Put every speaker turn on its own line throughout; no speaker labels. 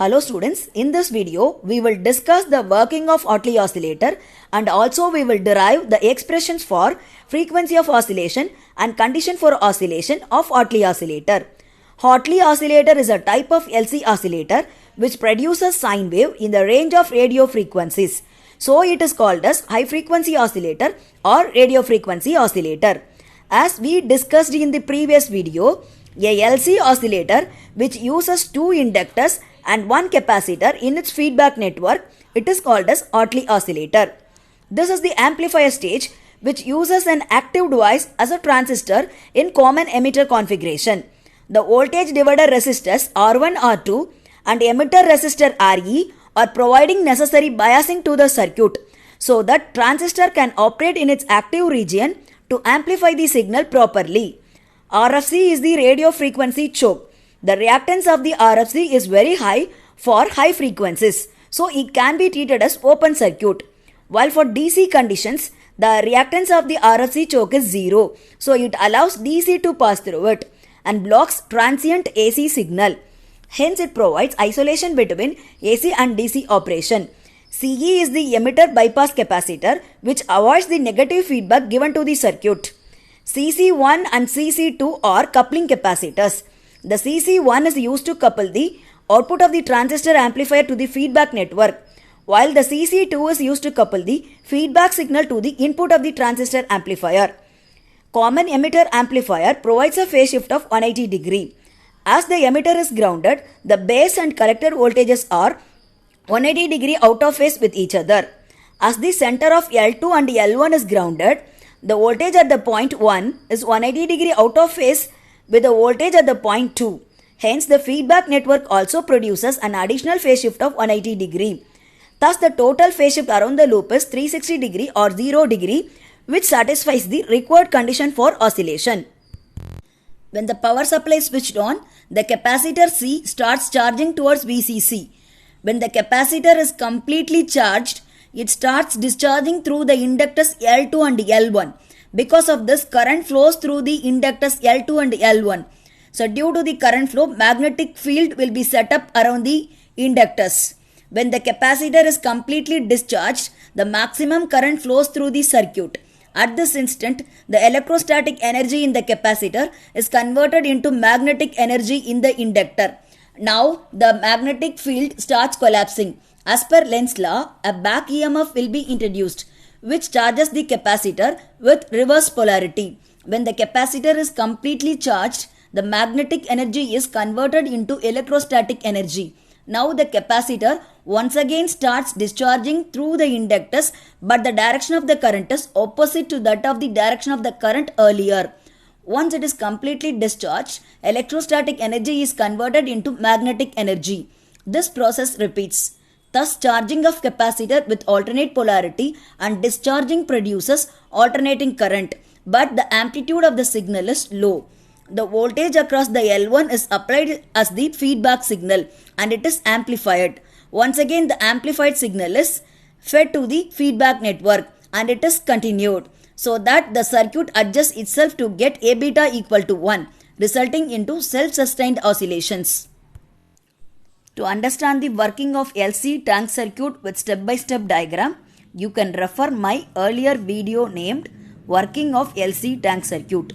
Hello students, in this video we will discuss the working of Hartley oscillator and also we will derive the expressions for frequency of oscillation and condition for oscillation of Hartley oscillator. Hartley oscillator is a type of LC oscillator which produces sine wave in the range of radio frequencies. So it is called as high frequency oscillator or radio frequency oscillator. As we discussed in the previous video, a LC oscillator which uses two inductors and one capacitor in its feedback network, it is called as Hartley oscillator. This is the amplifier stage which uses an active device as a transistor in common emitter configuration. The voltage divider resistors R1, R2 and emitter resistor RE are providing necessary biasing to the circuit so that transistor can operate in its active region to amplify the signal properly. RFC is the radio frequency choke. The reactance of the RFC is very high for high frequencies, so it can be treated as open circuit. While for DC conditions, the reactance of the RFC choke is 0, so it allows DC to pass through it and blocks transient AC signal. Hence, it provides isolation between AC and DC operation. CE is the emitter bypass capacitor which avoids the negative feedback given to the circuit. CC1 and CC2 are coupling capacitors. The CC1 is used to couple the output of the transistor amplifier to the feedback network, while the CC2 is used to couple the feedback signal to the input of the transistor amplifier. Common emitter amplifier provides a phase shift of 180 degree. As the emitter is grounded, the base and collector voltages are 180 degree out of phase with each other. As the center of L2 and L1 is grounded, the voltage at the point 1 is 180 degree out of phase with the voltage at the point 2. Hence, the feedback network also produces an additional phase shift of 180 degree. Thus, the total phase shift around the loop is 360 degree or 0 degree, which satisfies the required condition for oscillation. When the power supply is switched on, the capacitor C starts charging towards VCC. When the capacitor is completely charged, it starts discharging through the inductors L2 and L1. Because of this, current flows through the inductors L2 and L1. So due to the current flow, magnetic field will be set up around the inductors. When the capacitor is completely discharged, the maximum current flows through the circuit. At this instant, the electrostatic energy in the capacitor is converted into magnetic energy in the inductor. Now, the magnetic field starts collapsing. As per Lenz's law, a back EMF will be introduced, which charges the capacitor with reverse polarity. When the capacitor is completely charged, the magnetic energy is converted into electrostatic energy. Now the capacitor once again starts discharging through the inductors, but the direction of the current is opposite to that of the direction of the current earlier. Once it is completely discharged, electrostatic energy is converted into magnetic energy. This process repeats. Thus, charging of capacitor with alternate polarity and discharging produces alternating current, but the amplitude of the signal is low. The voltage across the L1 is applied as the feedback signal and it is amplified. Once again, the amplified signal is fed to the feedback network and it is continued so that the circuit adjusts itself to get A beta equal to 1, resulting into self-sustained oscillations. To understand the working of LC tank circuit with step-by-step diagram, you can refer my earlier video named Working of LC tank circuit.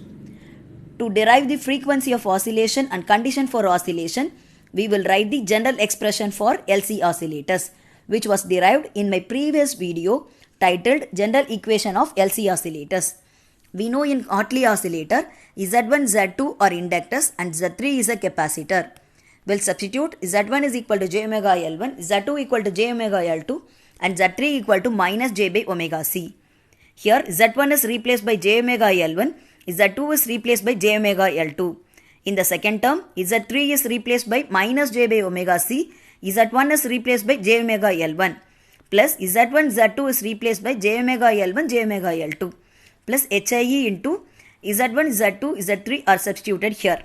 To derive the frequency of oscillation and condition for oscillation, we will write the general expression for LC oscillators, which was derived in my previous video titled General Equation of LC oscillators. We know in Hartley oscillator, Z1, Z2 are inductors and Z3 is a capacitor. We'll substitute Z1 is equal to j omega L1, Z2 equal to j omega L2 and Z3 equal to minus j by omega C. Here Z1 is replaced by j omega L1, Z2 is replaced by j omega L2. In the second term, Z3 is replaced by minus j by omega C, Z1 is replaced by j omega L1 plus Z1 Z2 is replaced by j omega L1 j omega L2 plus HIE into Z1 Z2 Z3 are substituted here.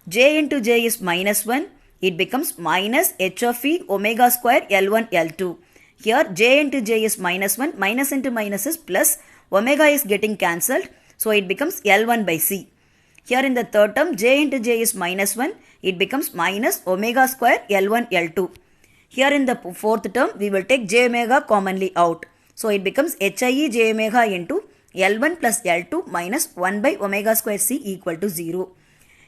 J into J is minus 1. It becomes minus H of E omega square L1 L2. Here J into J is minus 1. Minus into minus is plus. Omega is getting cancelled. So it becomes L1 by C. Here in the third term, j into j is minus 1. It becomes minus omega square L1 L2. Here in the fourth term, we will take j omega commonly out. So it becomes HIE j omega into L1 plus L2 minus 1 by omega square c equal to 0.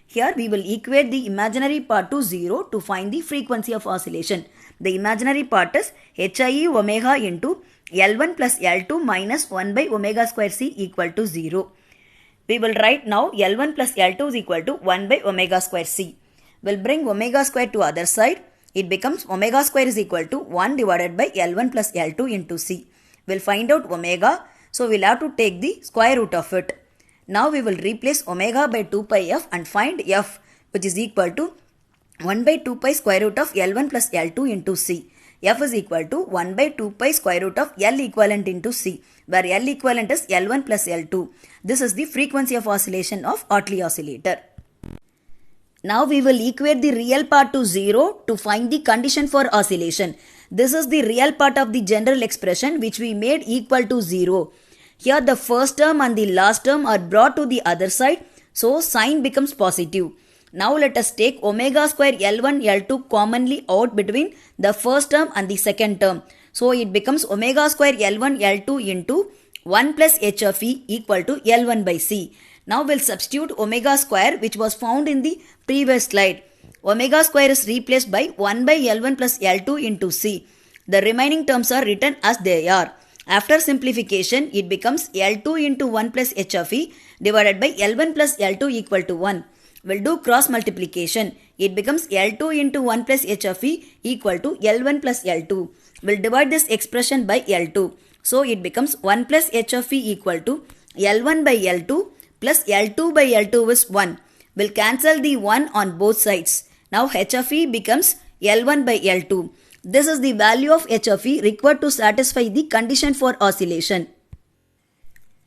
Here we will equate the imaginary part to 0 to find the frequency of oscillation. The imaginary part is HIE omega into L1 plus L2 minus 1 by omega square c equal to 0. We will write now L1 plus L2 is equal to 1 by omega square c. We'll bring omega square to other side. It becomes omega square is equal to 1 divided by L1 plus L2 into c. We'll find out omega. So we'll have to take the square root of it. Now we will replace omega by 2 pi f and find f, which is equal to 1 by 2 pi square root of L1 plus L2 into c. F is equal to 1 by 2 pi square root of L equivalent into c, where L equivalent is L1 plus L2. This is the frequency of oscillation of Hartley oscillator. Now we will equate the real part to 0 to find the condition for oscillation. This is the real part of the general expression which we made equal to 0. Here the first term and the last term are brought to the other side, so sign becomes positive. Now let us take omega square L1 L2 commonly out between the first term and the second term. So it becomes omega square L1 L2 into 1 plus h of e equal to L1 by c. Now we'll substitute omega square which was found in the previous slide. Omega square is replaced by 1 by L1 plus L2 into c. The remaining terms are written as they are. After simplification, it becomes L2 into 1 plus h of e divided by L1 plus L2 equal to 1. We'll do cross multiplication. It becomes L2 into 1 plus h of e equal to L1 plus L2. We'll divide this expression by L2. So it becomes 1 plus h of e equal to L1 by L2 plus L2 by L2 is 1. We'll cancel the 1 on both sides. Now h of e becomes L1 by L2. This is the value of h of e required to satisfy the condition for oscillation.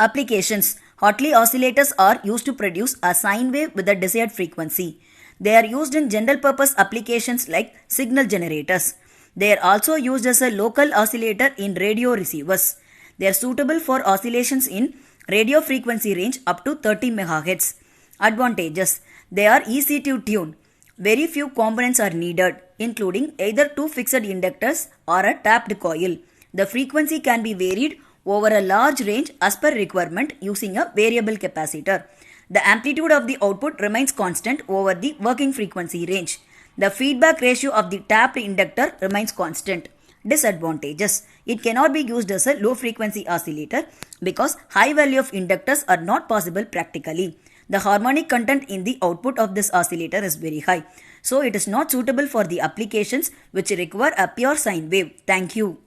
Applications. Hartley oscillators are used to produce a sine wave with the desired frequency. They are used in general purpose applications like signal generators. They are also used as a local oscillator in radio receivers. They are suitable for oscillations in radio frequency range up to 30 MHz. Advantages. They are easy to tune. Very few components are needed, including either two fixed inductors or a tapped coil. The frequency can be varied over a large range as per requirement using a variable capacitor. The amplitude of the output remains constant over the working frequency range. The feedback ratio of the tapped inductor remains constant. Disadvantages. It cannot be used as a low frequency oscillator because high value of inductors are not possible practically. The harmonic content in the output of this oscillator is very high. So it is not suitable for the applications which require a pure sine wave. Thank you.